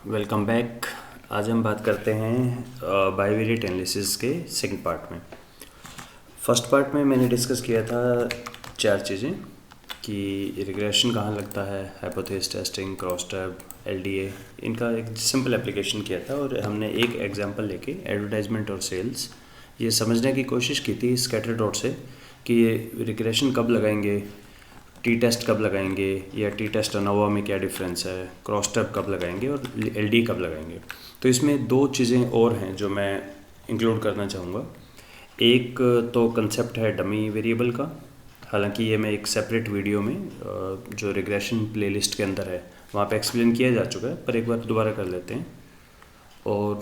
Welcome back. आज हम बात करते हैं बाइवेरिएट एनालिसिस के सेकंड पार्ट में। फर्स्ट पार्ट में मैंने डिस्कस किया था चार चीज़ें कि रिग्रेशन कहाँ लगता है, hypothesis testing, cross tab, LDA. इनका एक सिंपल एप्लीकेशन किया था और हमने एक एग्जांपल लेके एडवर्टाइजमेंट और सेल्स ये समझने की कोशिश की थी स्कैटर डॉट से कि ये रिग्रेशन कब लगाएंगे, टी टेस्ट कब लगाएंगे या टी टेस्ट अनोवा में क्या डिफरेंस है, क्रॉस टैब कब लगाएंगे और एलडी कब लगाएंगे। तो इसमें दो चीज़ें और हैं जो मैं इंक्लूड करना चाहूँगा। एक तो कंसेप्ट है डमी वेरिएबल का, हालांकि ये मैं एक सेपरेट वीडियो में जो रिग्रेशन प्लेलिस्ट के अंदर है वहाँ पे एक्सप्लेन किया जा चुका है, पर एक बार दोबारा कर लेते हैं। और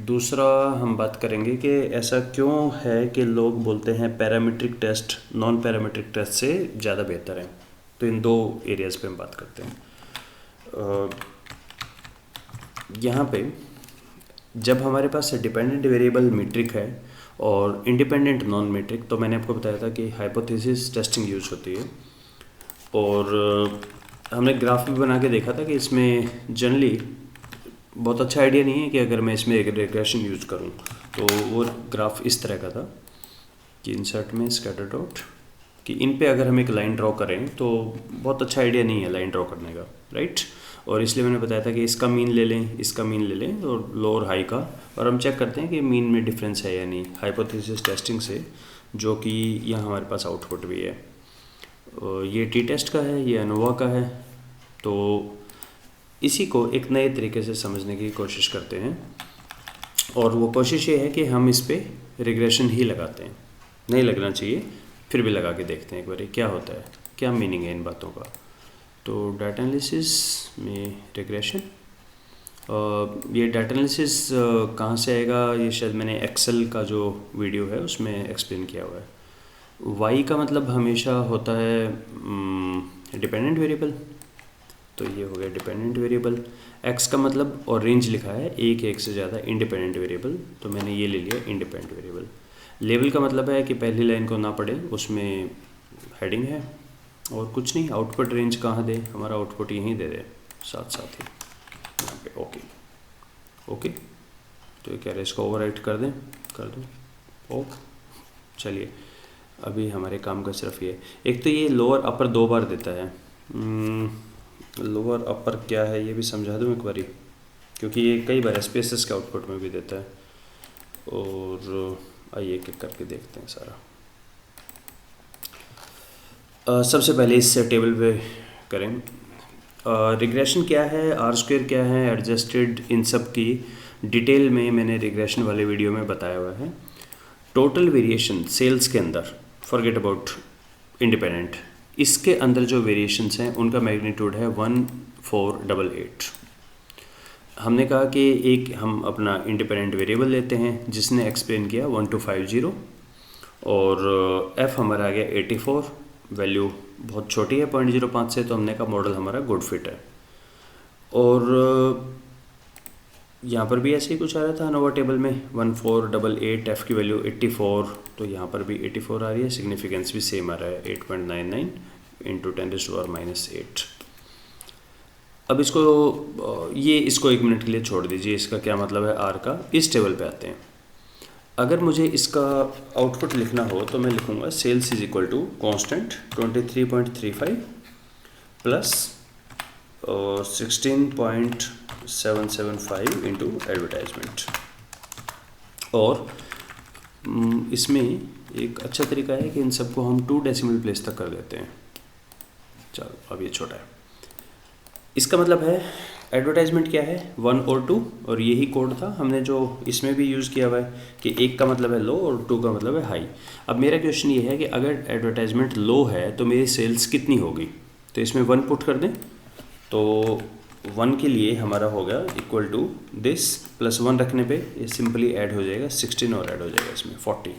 दूसरा हम बात करेंगे कि ऐसा क्यों है कि लोग बोलते हैं parametric test non parametric test से ज़्यादा बेहतर है। तो इन दो एरियाज़ पे हम बात करते हैं। यहाँ पे जब हमारे पास डिपेंडेंट वेरिएबल मीट्रिक है और इंडिपेंडेंट नॉन मीट्रिक, तो मैंने आपको बताया था कि हाइपोथेसिस टेस्टिंग यूज होती है। और हमने ग्राफ भी बना के देखा था कि इसमें जनरली बहुत अच्छा आइडिया नहीं है कि अगर मैं इसमें एक रिग्रेशन यूज करूं। तो वो ग्राफ इस तरह का था कि इंसर्ट में स्कैटर डॉट कि इन पे अगर हम एक लाइन ड्रॉ करें तो बहुत अच्छा आइडिया नहीं है लाइन ड्रॉ करने का, राइट। और इसलिए मैंने बताया था कि इसका मीन ले लें, इसका मीन ले लें और लो और हाई का, और हम चेक करते हैं कि मीन में डिफरेंस है या नहीं हाइपोथेसिस टेस्टिंग से, जो कि यहाँ हमारे पास आउटपुट भी है। ये टी टेस्ट का है, ये अनोवा का है। तो इसी को एक नए तरीके से समझने की कोशिश करते हैं और वो कोशिश ये है कि हम इस पर रिग्रेशन ही लगाते हैं। नहीं लगना चाहिए, फिर भी लगा के देखते हैं एक बार क्या होता है, क्या मीनिंग है इन बातों का। तो डाटा एनालिसिस में रिग्रेशन, ये डाटा एनालिसिस कहाँ से आएगा, ये शायद मैंने एक्सेल का जो वीडियो है उसमें एक्सप्लेन किया हुआ है। वाई का मतलब हमेशा होता है डिपेंडेंट वेरिएबल, तो ये हो गया डिपेंडेंट वेरिएबल। एक्स का मतलब और रेंज लिखा है एक से ज़्यादा इंडिपेंडेंट वेरिएबल, तो मैंने ये ले लिया इंडिपेंडेंट वेरिएबल। लेवल का मतलब है कि पहली लाइन को ना पढ़े, उसमें हेडिंग है और कुछ नहीं। आउटपुट रेंज कहाँ दे, हमारा आउटपुट यहीं दे दे साथ साथ ही यहाँ पे। ओके, तो ये कह रहे इसको ओवरराइट कर दें, कर दो। ओके, चलिए अभी हमारे काम का सिर्फ ये, एक तो ये लोअर अपर दो बार देता है। लोअर अपर क्या है ये भी समझा दूँ एक बारी, क्योंकि ये कई बार एसपीएसएस के आउटपुट में भी देता है। और आइए एक एक करके देखते हैं सारा। सबसे पहले इस टेबल पे करें। रिग्रेशन क्या है, आर स्क्वायर क्या है, एडजस्टेड, इन सब की डिटेल में मैंने रिग्रेशन वाले वीडियो में बताया हुआ है। टोटल वेरिएशन सेल्स के अंदर, फॉरगेट अबाउट इंडिपेंडेंट, इसके अंदर जो वेरिएशंस हैं उनका मैग्नीट्यूड है 1488। हमने कहा कि एक हम अपना इंडिपेंडेंट वेरिएबल लेते हैं जिसने एक्सप्लेन किया 1250 और एफ हमारा आ गया 84। वैल्यू बहुत छोटी है 0.05 से, तो हमने कहा मॉडल हमारा गुड फिट है। और यहाँ पर भी ऐसे ही कुछ आ रहा था अनोवा टेबल में 1488, एफ की वैल्यू 84, तो यहाँ पर भी 84 आ रही है। सिग्निफिकेंस भी सेम आ रहा है 8.99 इंटू 10⁻⁸। अब इसको एक मिनट के लिए छोड़ दीजिए, इसका क्या मतलब है आर का। इस टेबल पे आते हैं। अगर मुझे इसका आउटपुट लिखना हो तो मैं लिखूँगा sales is equal to constant 23.35 plus 16.775 into advertisement. और इसमें एक अच्छा तरीका है कि इन सबको हम 2 डेसिमल प्लेस तक कर देते हैं। चलो अब ये छोटा है। इसका मतलब है एडवर्टाइजमेंट क्या है 1 और 2, और यही कोड था हमने जो इसमें भी यूज़ किया हुआ है कि 1 का मतलब है लो और 2 का मतलब है हाई। अब मेरा क्वेश्चन ये है कि अगर एडवर्टाइजमेंट लो है तो मेरी सेल्स कितनी होगी, तो इसमें 1 पुट कर दें। तो 1 के लिए हमारा होगा इक्वल टू दिस प्लस 1 रखने पे ये सिंपली ऐड हो जाएगा 16 और ऐड हो जाएगा इसमें 40।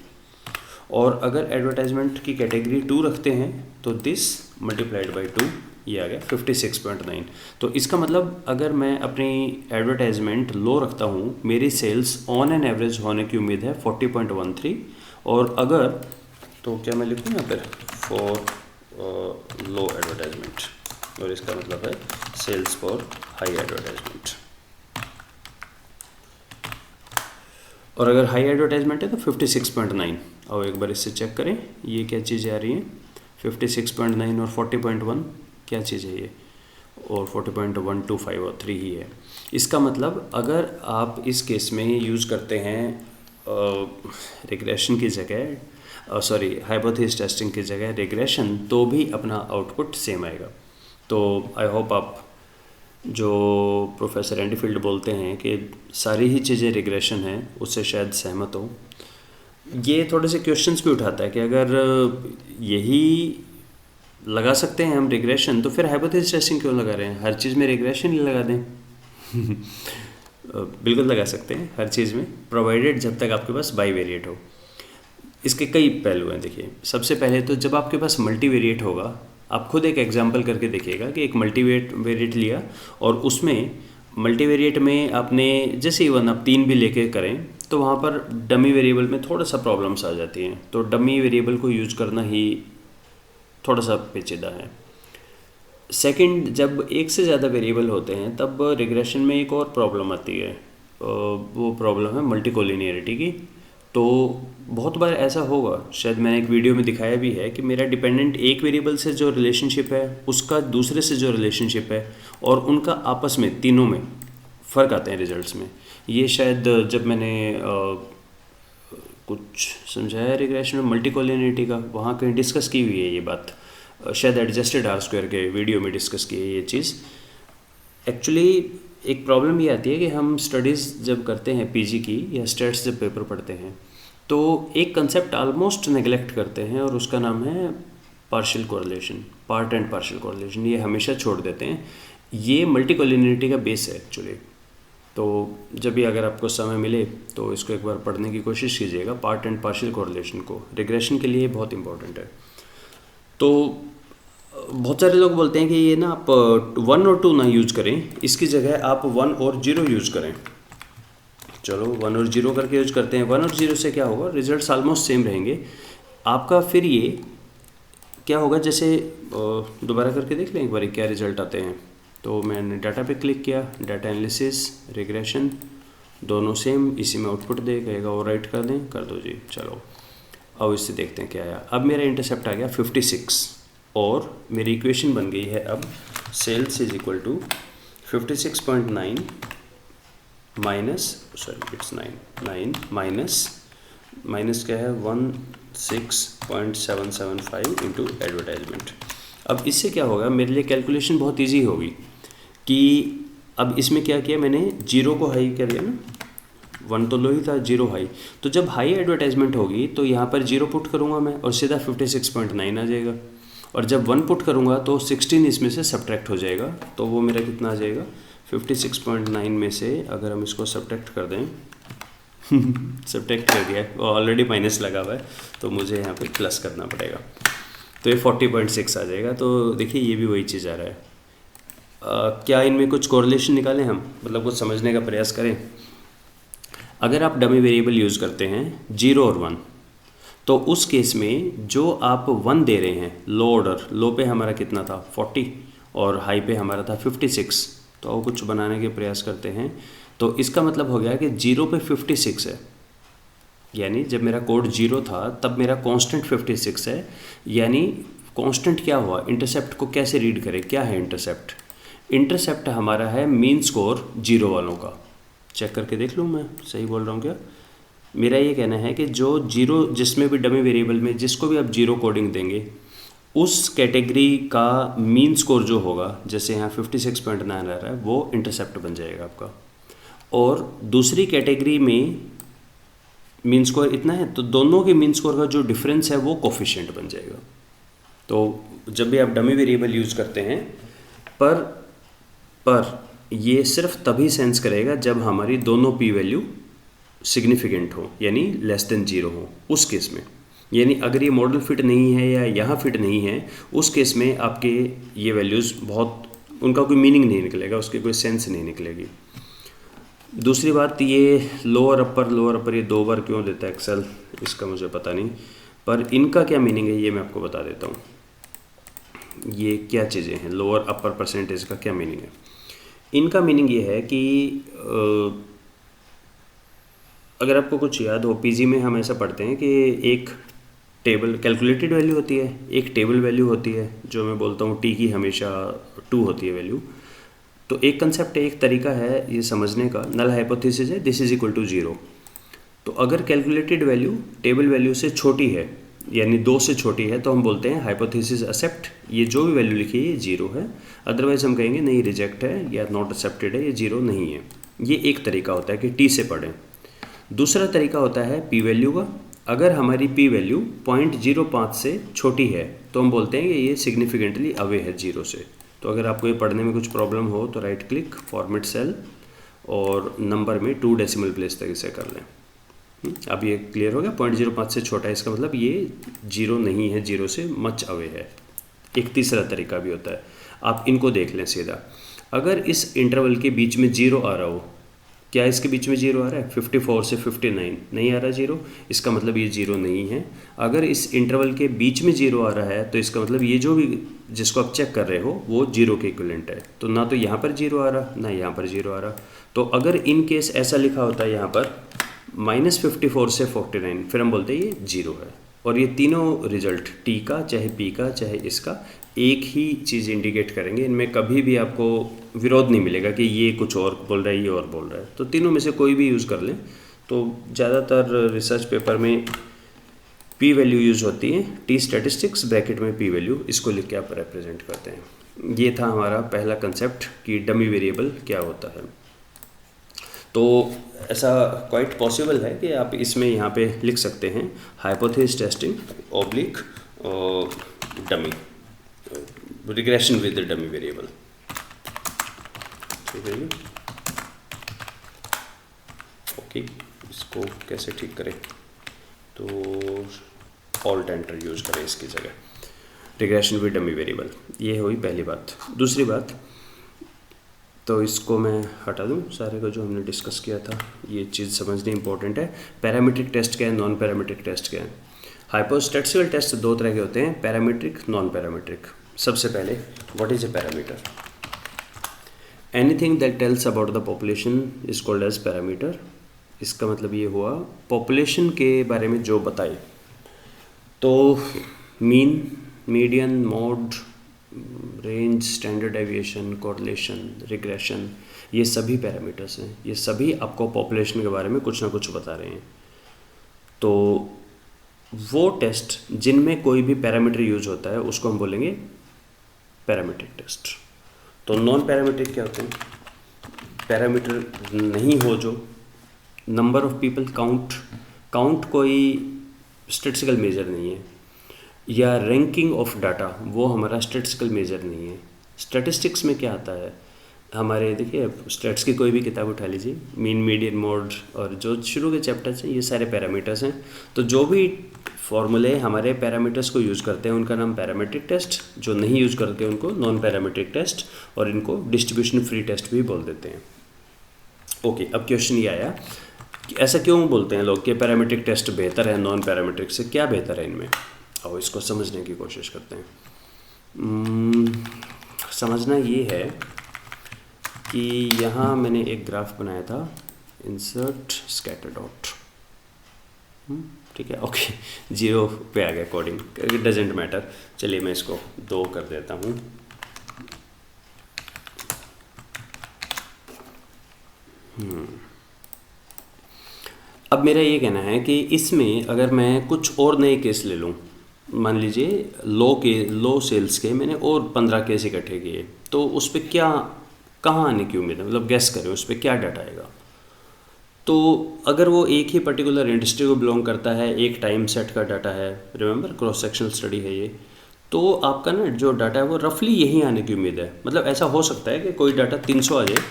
और अगर एडवर्टाइजमेंट की कैटेगरी 2 रखते हैं तो दिस मल्टीप्लाइड बाई 2, ये आ गया 56.9। तो इसका मतलब अगर मैं अपनी एडवर्टाइजमेंट लो रखता हूँ, मेरी सेल्स ऑन एन एवरेज होने की उम्मीद है 40.13। और अगर तो क्या मैं लिखूँ यहाँ पर फॉर लो एडवर्टाइजमेंट, और इसका मतलब है सेल्स फॉर हाई एडवर्टाइजमेंट। और अगर हाई एडवर्टाइजमेंट है तो 56.9। और एक बार इससे चेक करें ये क्या चीज़ें आ रही हैं, 56.9 और 40.1 क्या चीज़ है ये, और 40.125 और 3 ही है। इसका मतलब अगर आप इस केस में यूज़ करते हैं रिग्रेशन की जगह, सॉरी हाइपोथेसिस टेस्टिंग की जगह रिग्रेशन, तो भी अपना आउटपुट सेम आएगा। तो आई होप आप जो प्रोफेसर एंडीफील्ड बोलते हैं कि सारी ही चीज़ें रिग्रेशन हैं उससे शायद सहमत हो। ये थोड़े से क्वेश्चंस भी उठाता है कि अगर यही लगा सकते हैं हम रिग्रेशन, तो फिर हाइपोथेसिस टेस्टिंग क्यों लगा रहे हैं, हर चीज़ में रिग्रेशन ही लगा दें। बिल्कुल लगा सकते हैं हर चीज़ में, प्रोवाइडेड जब तक आपके पास बाईवेरिएट हो। इसके कई पहलू हैं। देखिए, सबसे पहले तो जब आपके पास मल्टीवेरिएट होगा, आप खुद एक एग्जांपल करके देखिएगा कि एक मल्टीवेरिएट लिया और उसमें मल्टीवेरिएट में आपने जैसे इवन आप 3 भी लेके करें तो वहाँ पर डमी वेरिएबल में थोड़ा सा प्रॉब्लम्स आ जाती हैं, तो डमी वेरिएबल को यूज करना ही थोड़ा सा पेचीदा है। सेकंड, जब एक से ज़्यादा वेरिएबल होते हैं तब रिग्रेशन में एक और प्रॉब्लम आती है, वो प्रॉब्लम है मल्टीकोलिनियरिटी की। तो बहुत बार ऐसा होगा, शायद मैंने एक वीडियो में दिखाया भी है, कि मेरा डिपेंडेंट एक वेरिएबल से जो रिलेशनशिप है उसका दूसरे से जो रिलेशनशिप है और उनका आपस में तीनों में फ़र्क आते हैं रिजल्ट्स में। ये शायद जब मैंने कुछ समझाया रिग्रेशन में मल्टीकोलिनियरिटी का, वहाँ कहीं डिस्कस की हुई है ये बात, शायद एडजस्टेड आर स्क्वायर के वीडियो में डिस्कस की है ये चीज़। एक्चुअली एक प्रॉब्लम ये आती है कि हम स्टडीज़ जब करते हैं पीजी की या स्टेट्स जब पेपर पढ़ते हैं तो एक कंसेप्ट ऑलमोस्ट नेगलेक्ट करते हैं और उसका नाम है partial correlation, part and partial correlation. ये हमेशा छोड़ देते हैं। ये मल्टीकोलिनियरिटी का बेस है एक्चुअली। तो जब भी अगर आपको समय मिले तो इसको एक बार पढ़ने की कोशिश कीजिएगा, पार्ट एंड पार्शियल कोरिलेशन को, रिग्रेशन के लिए बहुत इंपॉर्टेंट है। तो बहुत सारे लोग बोलते हैं कि ये ना आप 1 और 2 ना यूज करें, इसकी जगह आप 1 और 0 यूज करें। चलो 1 और 0 करके यूज करते हैं। 1 और 0 से क्या होगा, रिजल्ट्स ऑलमोस्ट सेम रहेंगे आपका। फिर ये क्या होगा, जैसे दोबारा करके देख लें एक बार क्या रिजल्ट आते हैं। तो मैंने डाटा पे क्लिक किया, डाटा एनालिसिस, रिग्रेशन, दोनों सेम, इसी में आउटपुट दे कहेगा और राइट कर दें, कर दो जी। चलो अब इससे देखते हैं क्या आया। अब मेरा इंटरसेप्ट आ गया 56 और मेरी इक्वेशन बन गई है अब sales is equal to 56.9 minus, sorry it's 9 minus क्या है 16.775 इंटू एडवर्टाइजमेंट। अब इससे क्या होगा, मेरे लिए कैलकुलेशन बहुत इजी होगी कि अब इसमें क्या किया मैंने, 0 को हाई कर दिया ना, 1 तो लो ही था, 0 हाई। तो जब हाई एडवर्टाइजमेंट होगी तो यहाँ पर 0 पुट करूँगा मैं और सीधा 56.9 आ जाएगा। और जब 1 पुट करूँगा तो 16 इसमें से सब्ट्रैक्ट हो जाएगा, तो वो मेरा कितना आ जाएगा 56.9 में से अगर हम इसको सब्ट्रैक्ट कर दें सब्ट्रैक्ट कर दिया है, ऑलरेडी माइनस लगा हुआ है तो मुझे यहाँ पे प्लस करना पड़ेगा, तो ये 40.6 आ जाएगा। तो देखिए ये भी वही चीज़ आ रहा है। क्या इनमें कुछ कोरिलेशन निकालें हम, मतलब कुछ समझने का प्रयास करें। अगर आप डमी वेरिएबल यूज़ करते हैं 0 और 1, तो उस केस में जो आप 1 दे रहे हैं लो ऑर्डर, लो पे हमारा कितना था 40 और हाई पे हमारा था 56, तो कुछ बनाने के प्रयास करते हैं। तो इसका मतलब हो गया कि 0 पे 56 है, यानी जब मेरा कोड 0 था तब मेरा कांस्टेंट 56 है। यानी कांस्टेंट क्या हुआ, इंटरसेप्ट को कैसे रीड करें, क्या है इंटरसेप्ट। इंटरसेप्ट हमारा है मीन स्कोर 0 वालों का। चेक करके देख लूँ मैं सही बोल रहा हूँ क्या। मेरा ये कहना है कि जो 0 जिसमें भी डमी वेरिएबल में जिसको भी आप 0 कोडिंग देंगे उस कैटेगरी का मीन स्कोर जो होगा, जैसे यहाँ 56.9 आ रहा है, वो इंटरसेप्ट बन जाएगा आपका। और दूसरी कैटेगरी में मीन स्कोर इतना है तो दोनों के मीन स्कोर का जो डिफरेंस है वो कोफिशिएंट बन जाएगा। तो जब भी आप डमी वेरिएबल यूज़ करते हैं पर ये सिर्फ तभी सेंस करेगा जब हमारी दोनों पी वैल्यू सिग्निफिकेंट हो, यानी लेस देन 0 हो, उस केस में। यानी अगर ये मॉडल फिट नहीं है या यहाँ फिट नहीं है, उस केस में आपके ये वैल्यूज़ बहुत, उनका कोई मीनिंग नहीं निकलेगा, उसकी कोई सेंस नहीं निकलेगी। दूसरी बात, ये लोअर अपर ये 2 बार क्यों देता है एक्सेल, इसका मुझे पता नहीं, पर इनका क्या मीनिंग है ये मैं आपको बता देता हूँ। ये क्या चीज़ें हैं, लोअर अपर परसेंटेज का क्या मीनिंग है। इनका मीनिंग ये है कि अगर आपको कुछ याद हो, पीजी में हम ऐसा पढ़ते हैं कि एक टेबल कैलकुलेटेड वैल्यू होती है, एक टेबल वैल्यू होती है, जो मैं बोलता हूँ टी की हमेशा 2 होती है वैल्यू। तो एक कंसेप्ट है, एक तरीका है ये समझने का, नल हाइपोथेसिस है दिस इज इक्वल टू 0। तो अगर कैलकुलेटेड वैल्यू टेबल वैल्यू से छोटी है, यानी 2 से छोटी है, तो हम बोलते हैं हाइपोथेसिस एक्सेप्ट, ये जो भी वैल्यू लिखी है ये 0 है। अदरवाइज हम कहेंगे नहीं, रिजेक्ट है या नॉट एक्सेप्टेड है, ये 0 नहीं है। ये एक तरीका होता है कि टी से पढ़ें। दूसरा तरीका होता है पी वैल्यू का। अगर हमारी पी वैल्यू 0.05 से छोटी है तो हम बोलते हैं कि ये सिग्निफिकेंटली अवे है 0 से। तो अगर आपको ये पढ़ने में कुछ प्रॉब्लम हो तो राइट क्लिक, फॉर्मेट सेल, और नंबर में 2 डेसिमल प्लेस तक इसे कर लें। अब ये क्लियर हो गया, 0.05 से छोटा है, इसका मतलब ये 0 नहीं है, 0 से मच अवे है। एक तीसरा तरीका भी होता है, आप इनको देख लें सीधा। अगर इस इंटरवल के बीच में 0 आ रहा हो, क्या इसके बीच में 0 आ रहा है? 54 से 59 नहीं आ रहा 0, इसका मतलब ये 0 नहीं है। अगर इस इंटरवल के बीच में 0 आ रहा है तो इसका मतलब ये जो भी जिसको आप चेक कर रहे हो वो 0 के इक्विवेलेंट है। तो ना तो यहाँ पर 0 आ रहा, ना यहाँ पर 0 आ रहा। तो अगर इन केस ऐसा लिखा होता है यहाँ पर -54 से 49, फिर हम बोलते हैं ये 0 है। और ये तीनों रिजल्ट, टी का चाहे पी का चाहे इसका, एक ही चीज़ इंडिकेट करेंगे। इनमें कभी भी आपको विरोध नहीं मिलेगा कि ये कुछ और बोल रहा है, ये और बोल रहा है। तो तीनों में से कोई भी यूज़ कर लें। तो ज़्यादातर रिसर्च पेपर में पी वैल्यू यूज़ होती है, टी स्टैटिस्टिक्स ब्रैकेट में पी वैल्यू, इसको लिख के आप रिप्रेजेंट करते हैं। ये था हमारा पहला कंसेप्ट कि डमी वेरिएबल क्या होता है। तो ऐसा क्वाइट पॉसिबल है कि आप इसमें यहाँ पे लिख सकते हैं hypothesis testing oblique dummy regression with dummy variable. ठीक है जी, ओके। इसको कैसे ठीक करें? तो ऑल्ट एंटर यूज करें इसकी जगह, रिग्रेशन विद डमी वेरिएबल। ये हुई पहली बात। दूसरी बात, तो इसको मैं हटा दूँ सारे को जो हमने डिस्कस किया था। ये चीज़ समझनी इंपॉर्टेंट है। पैरामीट्रिक टेस्ट क्या है, नॉन पैरामीट्रिक टेस्ट क्या है। हाइपोस्टैटिस्टिकल टेस्ट 2 तरह के होते हैं, पैरामीट्रिक, नॉन पैरामीट्रिक। सबसे पहले what is a parameter? Anything that tells about the population is called as parameter. इसका मतलब ये हुआ पॉपुलेशन के बारे में जो बताए। तो mean, median, mode, range, standard deviation, correlation, regression, ये सभी पैरामीटर्स हैं। ये सभी आपको पॉपुलेशन के बारे में कुछ ना कुछ बता रहे हैं। तो वो टेस्ट जिनमें कोई भी पैरामीटर यूज होता है उसको हम बोलेंगे पैरामीट्रिक टेस्ट। तो नॉन पैरामीट्रिक क्या होते हैं? पैरामीटर नहीं हो जो, नंबर ऑफ पीपल, काउंट कोई स्टैटिस्टिकल मेजर नहीं है, या रैंकिंग ऑफ डाटा वो हमारा स्टैटिस्टिकल मेजर नहीं है। स्टैटिस्टिक्स में क्या आता है हमारे, देखिए स्टैट्स की कोई भी किताब उठा लीजिए, मीन, मीडियन, मोड, और जो शुरू के चैप्टर्स हैं ये सारे पैरामीटर्स हैं। तो जो भी फॉर्मूले हमारे पैरामीटर्स को यूज़ करते हैं उनका नाम पैरामीट्रिक टेस्ट, जो नहीं यूज़ करते उनको नॉन पैरामीट्रिक टेस्ट, और इनको डिस्ट्रीब्यूशन फ्री टेस्ट भी बोल देते हैं। ओके, अब क्वेश्चन ये आया कि ऐसा क्यों बोलते हैं लोग कि पैरामीट्रिक टेस्ट बेहतर है नॉन पैरामीट्रिक से, क्या बेहतर है इनमें? और इसको समझने की कोशिश करते हैं। समझना ये है कि यहाँ मैंने एक ग्राफ बनाया था, इंसर्ट स्कैटर डॉट, ठीक है, ओके, 0 पे आ गया कोडिंग, इट डजेंट मैटर। चलिए मैं इसको 2 कर देता हूँ। अब मेरा ये कहना है कि इसमें अगर मैं कुछ और नए केस ले लूँ, मान लीजिए लो सेल्स के मैंने और 15 केस इकट्ठे किए, तो उस पर क्या, कहाँ आने की उम्मीद है, मतलब गैस करें उस पर क्या डाटा आएगा। तो अगर वो एक ही पर्टिकुलर इंडस्ट्री को बिलोंग करता है, एक टाइम सेट का डाटा है, रिमेंबर क्रॉस सेक्शनल स्टडी है ये, तो आपका ना जो डाटा है वो रफली यहीं आने की उम्मीद है। मतलब ऐसा हो सकता है कि कोई डाटा 300 आ जाए,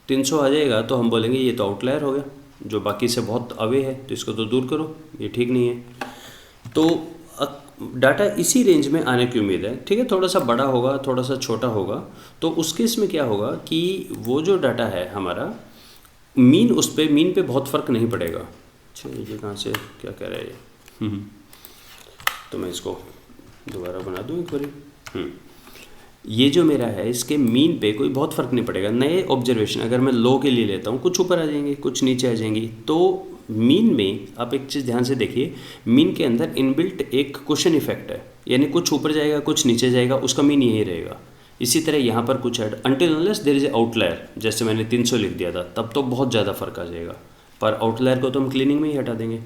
300 आ जाएगा तो हम बोलेंगे ये तो आउटलायर हो गया, जो बाकी से बहुत अवे है, तो इसको तो दूर करो, ये ठीक नहीं है। तो डाटा इसी रेंज में आने की उम्मीद है, ठीक है, थोड़ा सा बड़ा होगा, थोड़ा सा छोटा होगा। तो उस केस में क्या होगा कि वो जो डाटा है हमारा मीन, उस पर मीन पे बहुत फ़र्क नहीं पड़ेगा। अच्छा, ये कहाँ से क्या कह रहा है ये? तो मैं इसको दोबारा बना दूँ एक बारी। ये जो मेरा है इसके मीन पे कोई बहुत फ़र्क नहीं पड़ेगा। नए ऑब्जर्वेशन अगर मैं लो के लिए लेता हूँ, कुछ ऊपर आ जाएंगे, कुछ नीचे आ जाएंगी, तो मीन में आप एक चीज़ ध्यान से देखिए, मीन के अंदर इनबिल्ट एक क्वेश्चन इफेक्ट है, यानी कुछ ऊपर जाएगा कुछ नीचे जाएगा, उसका मीन यही रहेगा। इसी तरह यहाँ पर कुछ add until unless there is a outlier, जैसे मैंने 300 लिख दिया था, तब तो बहुत ज़्यादा फर्क आ जाएगा, पर आउटलायर को तो हम क्लीनिंग में ही हटा देंगे।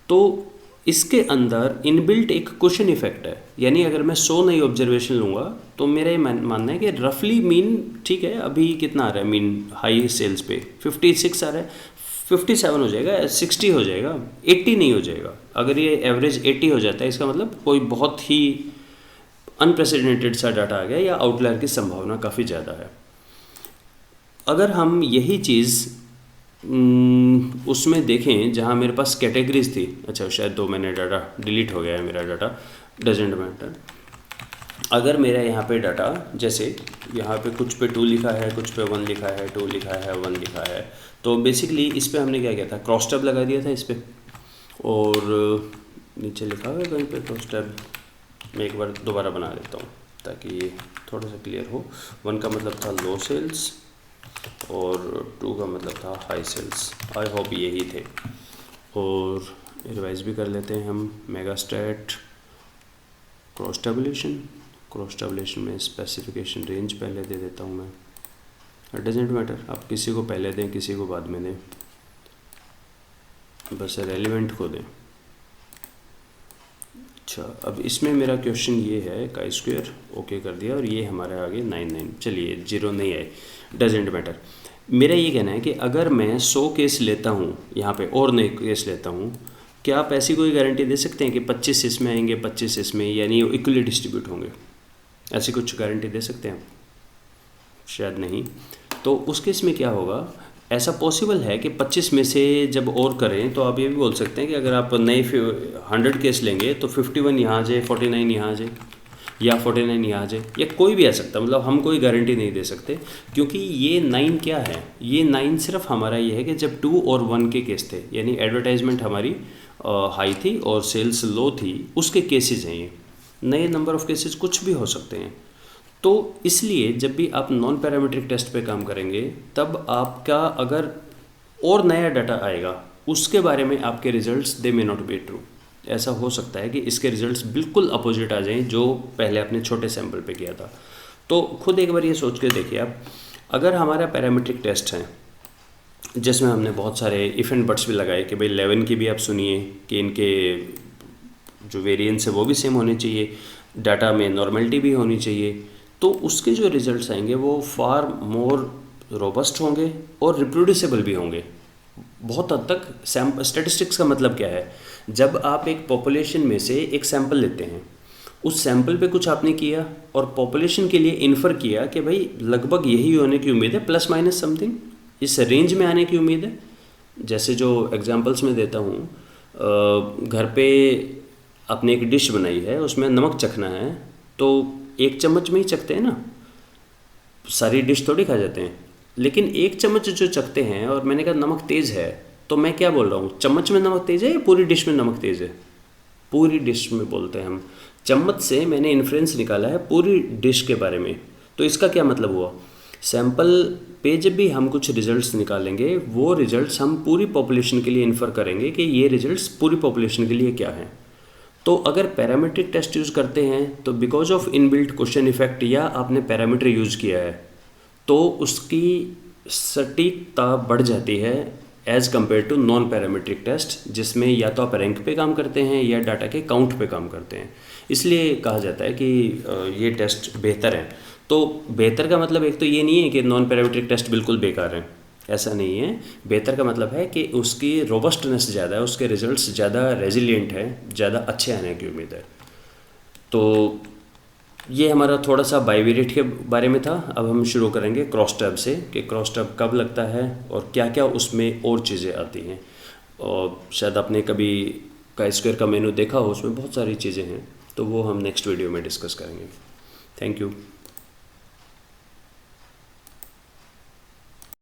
तो इसके अंदर इनबिल्ट एक क्वेश्चन इफेक्ट है, यानी अगर मैं 100 नई ऑब्जर्वेशन लूँगा तो मेरा ये मानना है कि रफली मीन ठीक है, अभी कितना आ रहा है मीन हाई सेल्स पे 56 आ रहा है, 57 हो जाएगा, 60 हो जाएगा, 80 नहीं हो जाएगा। अगर ये एवरेज 80 हो जाता है इसका मतलब कोई बहुत ही अनप्रेसिडेंटेड सा डाटा आ गया या आउटलायर की संभावना काफ़ी ज़्यादा है। अगर हम यही चीज़ उसमें देखें जहाँ मेरे पास कैटेगरीज थी, अच्छा शायद तो मैंने डाटा डिलीट हो गया है मेरा डाटा, डजेंट मैटर। अगर मेरा यहाँ पे डाटा जैसे यहाँ पे कुछ पे 2 लिखा है, कुछ पे 1 लिखा है, 2 लिखा है, 1 लिखा है, तो बेसिकली इस पे हमने क्या किया था, क्रॉस टैब लगा दिया था इस पे, और नीचे लिखा हुआ है कहीं पे क्रॉस टैब, मैं एक बार दोबारा बना देता हूँ ताकि ये थोड़ा सा क्लियर हो। 1 का मतलब था लो सेल्स और 2 का मतलब था हाई सेल्स, आई होप यही थे। और रिवाइज भी कर लेते हैं हम, मेगा स्टैट क्रॉस टैबुलेशन में स्पेसिफिकेशन रेंज पहले दे देता हूँ मैं, इट डजेंट मैटर, आप किसी को पहले दें किसी को बाद में दें, बस रेलिवेंट को दें। अच्छा, अब इसमें मेरा क्वेश्चन ये है, काई स्क्वायर ओके कर दिया और ये हमारे आगे 99, चलिए 0 नहीं आए, डजेंट मैटर। मेरा ये कहना है कि अगर मैं 100 केस लेता हूँ यहाँ पे और नए केस लेता हूँ, क्या आप ऐसी कोई गारंटी दे सकते हैं कि 25 इसमें आएंगे 25 इसमें, यानी इक्वली डिस्ट्रीब्यूट होंगे? ऐसी कुछ गारंटी दे सकते हैं? शायद नहीं। तो उस केस में क्या होगा, ऐसा पॉसिबल है कि 25 में से जब और करें तो आप ये भी बोल सकते हैं कि अगर आप नए 100 केस लेंगे तो 51 यहाँ आ जाए, 49 यहाँ आ जाए, या 49 यहाँ आ जाए, या कोई भी आ सकता है, मतलब हम कोई गारंटी नहीं दे सकते, क्योंकि ये 9 क्या है, ये 9 सिर्फ हमारा ये है कि जब 2 और 1 के केस थे, यानी एडवर्टाइजमेंट हमारी हाई थी और सेल्स लो थी, उसके केसेस हैं ये। नए नंबर ऑफ केसेस कुछ भी हो सकते हैं। तो इसलिए जब भी आप नॉन पैरामीट्रिक टेस्ट पे काम करेंगे, तब आपका अगर और नया डाटा आएगा उसके बारे में आपके results they may not be true. ऐसा हो सकता है कि इसके रिजल्ट्स बिल्कुल अपोजिट आ जाएं जो पहले आपने छोटे सैंपल पे किया था। तो खुद एक बार ये सोच के देखिए आप, अगर हमारा पैरामीट्रिक टेस्ट है जिसमें हमने बहुत सारे इफ एंड बट्स भी लगाए कि भाई 11 की भी आप सुनिए कि इनके जो वेरिएंस है वो भी सेम होने चाहिए, डाटा में नॉर्मलिटी भी होनी चाहिए, तो उसके जो रिजल्ट्स आएंगे वो फार मोर रोबस्ट होंगे और रिप्रोड्यूसिबल भी होंगे बहुत हद तक। स्टैटिस्टिक्स का मतलब क्या है, जब आप एक पॉपुलेशन में से एक सैंपल लेते हैं, उस सैंपल पे कुछ आपने किया और पॉपुलेशन के लिए इन्फर किया कि भाई लगभग यही होने की उम्मीद है, प्लस माइनस समथिंग इस रेंज में आने की उम्मीद है। जैसे जो एग्जांपल्स में देता हूँ, घर पे आपने एक डिश बनाई है, उसमें नमक चखना है तो 1 चम्मच में ही चखते हैं ना, सारी डिश थोड़ी खा जाते हैं, लेकिन 1 चम्मच जो चखते हैं। और मैंने कहा नमक तेज़ है, तो मैं क्या बोल रहा हूँ, चम्मच में नमक तेज़ है या पूरी डिश में नमक तेज़ है? पूरी डिश में बोलते हैं हम, चम्मच से मैंने इन्फ्रेंस निकाला है पूरी डिश के बारे में। तो इसका क्या मतलब हुआ, सैंपल पे जब भी हम कुछ रिजल्ट्स निकालेंगे, वो रिजल्ट्स हम पूरी पॉपुलेशन के लिए इन्फर करेंगे कि ये रिजल्ट्स पूरी पॉपुलेशन के लिए क्या हैं। तो अगर पैरामीट्रिक टेस्ट यूज़ करते हैं तो because of inbuilt question effect या आपने पैरामीटर यूज़ किया है, तो उसकी सटीकता बढ़ जाती है as compare to non parametric test, जिसमें या तो आप रैंक पे काम करते हैं या डाटा के काउंट पे काम करते हैं। इसलिए कहा जाता है कि ये टेस्ट बेहतर है। तो बेहतर का मतलब एक तो ये नहीं है कि नॉन पैरामीट्रिक टेस्ट बिल्कुल बेकार हैं, ऐसा नहीं है। बेहतर का मतलब है कि उसकी रोबस्टनेस ज़्यादा है, उसके रिजल्ट्स ज़्यादा रेजिलिएंट हैं, ज़्यादा अच्छे आने की उम्मीद है। तो ये हमारा थोड़ा सा बाइवेरिएट के बारे में था। अब हम शुरू करेंगे क्रॉस टैब से कि क्रॉस टैब कब लगता है और क्या क्या उसमें और चीज़ें आती हैं। और शायद आपने कभी काई स्क्वायर का मेनू देखा हो, उसमें बहुत सारी चीज़ें हैं, तो वो हम नेक्स्ट वीडियो में डिस्कस करेंगे। Thank you.